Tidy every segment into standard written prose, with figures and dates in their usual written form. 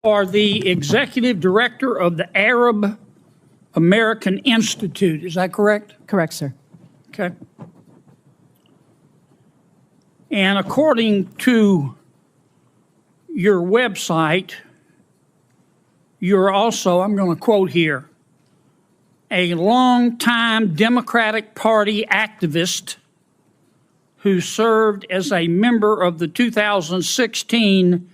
Are the executive director of the Arab American Institute. Is that correct? Correct, sir. Okay. And according to your website, you're also, I'm going to quote here, a longtime Democratic Party activist who served as a member of the 2016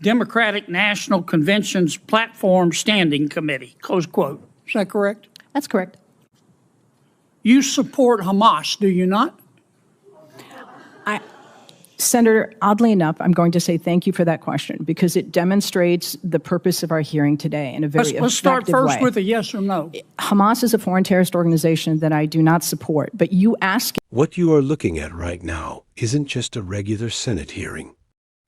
Democratic National Convention's Platform Standing Committee, close quote. Is that correct? That's correct. You support Hamas, do you not? Senator, oddly enough, I'm going to say thank you for that question because it demonstrates the purpose of our hearing today in a very Let's start first way. with a yes or no. Hamas is a foreign terrorist organization that I do not support, but you ask. What you are looking at right now isn't just a regular Senate hearing.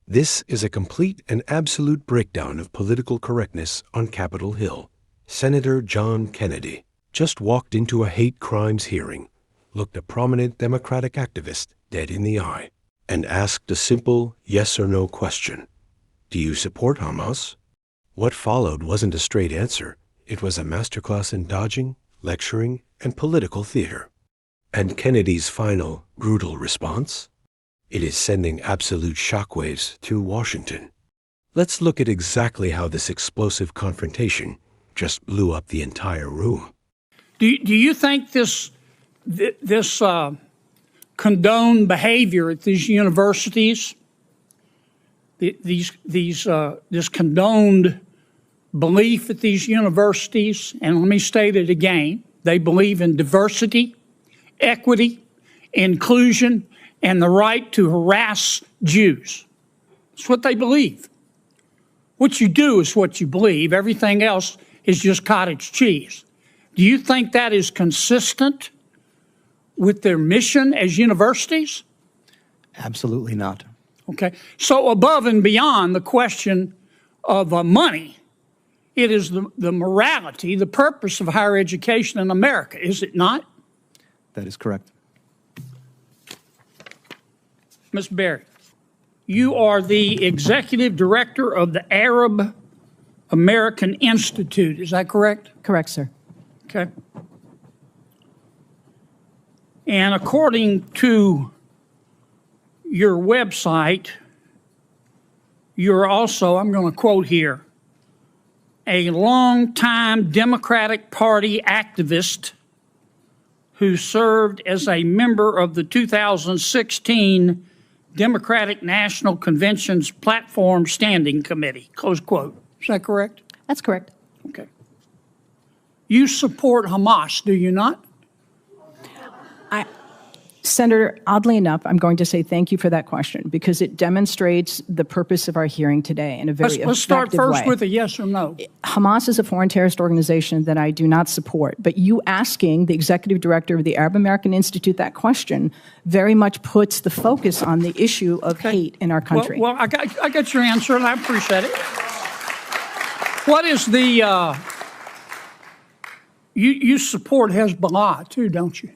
This is a complete and absolute breakdown of political correctness on Capitol Hill. Senator John Kennedy just walked into a hate crimes hearing, looked a prominent Democratic activist dead in the eye, and asked a simple yes or no question. Do you support Hamas? What followed wasn't a straight answer. It was a masterclass in dodging, lecturing, and political theater. And Kennedy's final, brutal response? It is sending absolute shockwaves through Washington. Let's look at exactly how this explosive confrontation just blew up the entire room. Do you think this condoned behavior at these universities, this condoned belief at these universities, and let me state it again, they believe in diversity, equity, inclusion, and the right to harass Jews. It's what they believe. What you do is what you believe. Everything else is just cottage cheese. Do you think that is consistent with their mission as universities? Absolutely not. Okay. So above and beyond the question of money, it is the morality, the purpose of higher education in America, is it not? That is correct. Ms. Berry, you are the executive director of the Arab American Institute. Is that correct? Correct, sir. Okay. And according to your website, you're also, I'm going to quote here, a longtime Democratic Party activist who served as a member of the 2016 Democratic National Convention's Platform Standing Committee, close quote. Is that correct? That's correct. Okay. You support Hamas, do you not? Senator, oddly enough, I'm going to say thank you for that question because it demonstrates the purpose of our hearing today in a very Let's start first way. with a yes or no. Hamas is a foreign terrorist organization that I do not support, but you asking the executive director of the Arab American Institute that question very much puts the focus on the issue of hate in our country. Well, I got your answer, and I appreciate it. What is the you support Hezbollah too, don't you?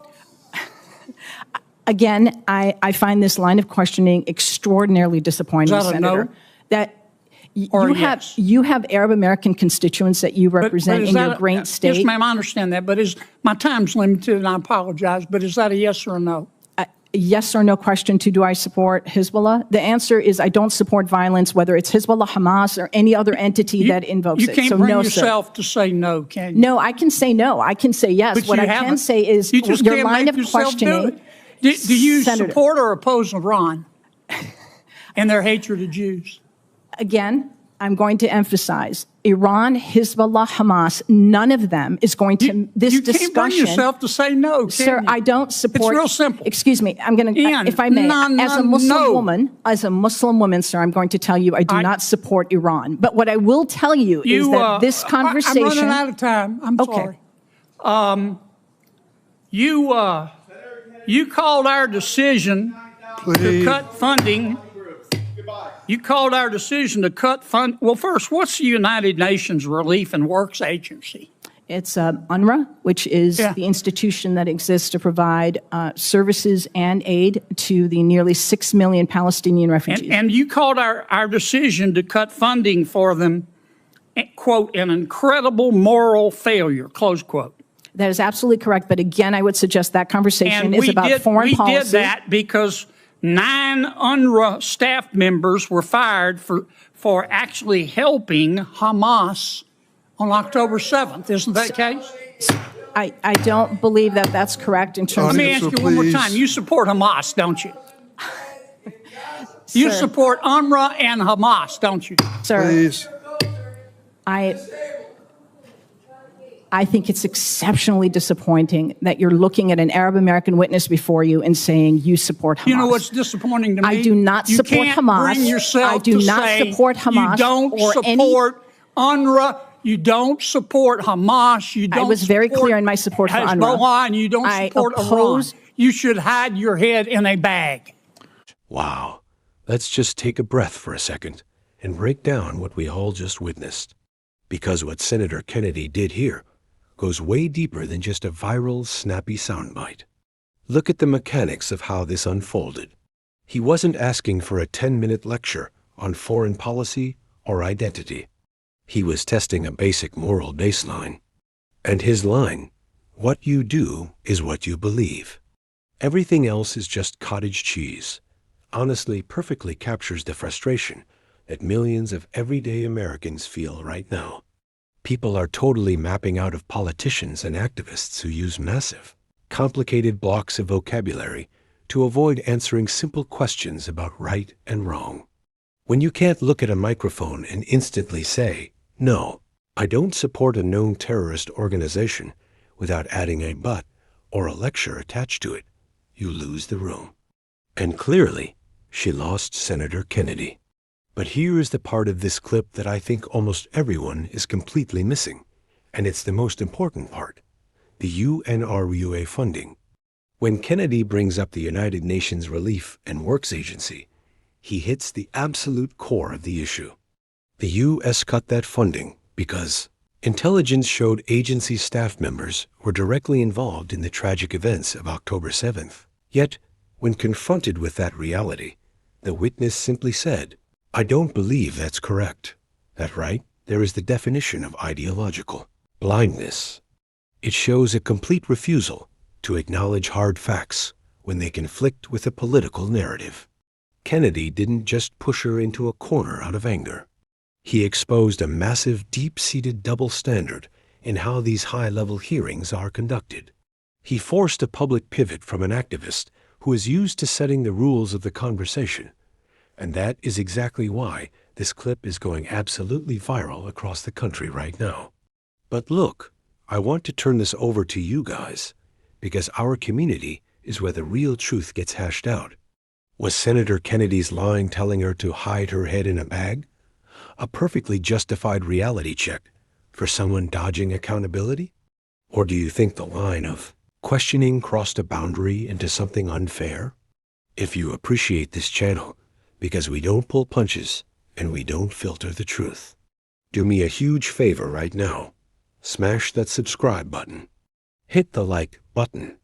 Again, I find this line of questioning extraordinarily disappointing, Is that a Senator. no? That Or you have Arab American constituents that you represent in your great state. Yes, ma'am, I understand that, but my time's limited, and I apologize, but is that a yes or a no? A yes or no question to do I support Hezbollah? The answer is I don't support violence, whether it's Hezbollah, Hamas, or any other entity that invokes it. You can't So bring no, yourself sir. to say no, can you? No, I can say no. I can say yes. But What you I can haven't. say is You just your can't line make of yourself questioning. do it. Do you Senator, support or oppose Iran and their hatred of Jews? Again, I'm going to emphasize Iran, Hezbollah, Hamas, none of them is going to, this you discussion. You can't bring yourself to say no, can Sir, you? I don't support. It's real simple. Excuse me, I'm going to, if I may, as a Muslim woman, sir, I'm going to tell you I do not support Iran. But what I will tell you is that this conversation. I'm running out of time. I'm sorry. You called our decision to cut funding. You called our decision to cut fund. Well, first, what's the United Nations Relief and Works Agency? It's UNRWA, which is the institution that exists to provide services and aid to the nearly 6 million Palestinian refugees. And you called our decision to cut funding for them quote, an incredible moral failure, close quote. That is absolutely correct. But again, I would suggest that conversation is about foreign policy. We did that because 9 UNRWA staff members were fired for actually helping Hamas on October 7th. Isn't that the case? I don't believe that that's correct in terms Let of... me ask you one more time. You support Hamas, don't you? You support UNRWA and Hamas, don't you? Sir, Please. I think it's exceptionally disappointing that you're looking at an Arab American witness before you and saying you support Hamas. You know what's disappointing to me? I do not support Hamas. Bring yourself I do to not say support Hamas. You don't or support UNRWA. You don't support Hamas. You don't. I was very clear in my support for UNRWA. Hezbollah, and you don't support Iran. You should hide your head in a bag. Wow. Let's just take a breath for a second and break down what we all just witnessed. Because what Senator Kennedy did here goes way deeper than just a viral, snappy soundbite. Look at the mechanics of how this unfolded. He wasn't asking for a 10-minute lecture on foreign policy or identity. He was testing a basic moral baseline. And his line, "What you do is what you believe. Everything else is just cottage cheese," honestly perfectly captures the frustration that millions of everyday Americans feel right now. People are totally mapping out of politicians and activists who use massive, complicated blocks of vocabulary to avoid answering simple questions about right and wrong. When you can't look at a microphone and instantly say, "No, I don't support a known terrorist organization," without adding a "but" or a lecture attached to it, you lose the room. And clearly, she lost Senator Kennedy. But here is the part of this clip that I think almost everyone is completely missing, and it's the most important part: the UNRWA funding. When Kennedy brings up the United Nations Relief and Works Agency, he hits the absolute core of the issue. The U.S. cut that funding because intelligence showed agency staff members were directly involved in the tragic events of October 7th. Yet, when confronted with that reality, the witness simply said, "I don't believe that's correct." That right there is the definition of ideological blindness. It shows a complete refusal to acknowledge hard facts when they conflict with a political narrative. Kennedy didn't just push her into a corner out of anger. He exposed a massive, deep-seated double standard in how these high-level hearings are conducted. He forced a public pivot from an activist who is used to setting the rules of the conversation. And that is exactly why this clip is going absolutely viral across the country right now. But look, I want to turn this over to you guys, because our community is where the real truth gets hashed out. Was Senator Kennedy's lying telling her to hide her head in a bag? A perfectly justified reality check for someone dodging accountability? Or do you think the line of questioning crossed a boundary into something unfair? If you appreciate this channel, because we don't pull punches and we don't filter the truth, do me a huge favor right now. Smash that subscribe button. Hit the like button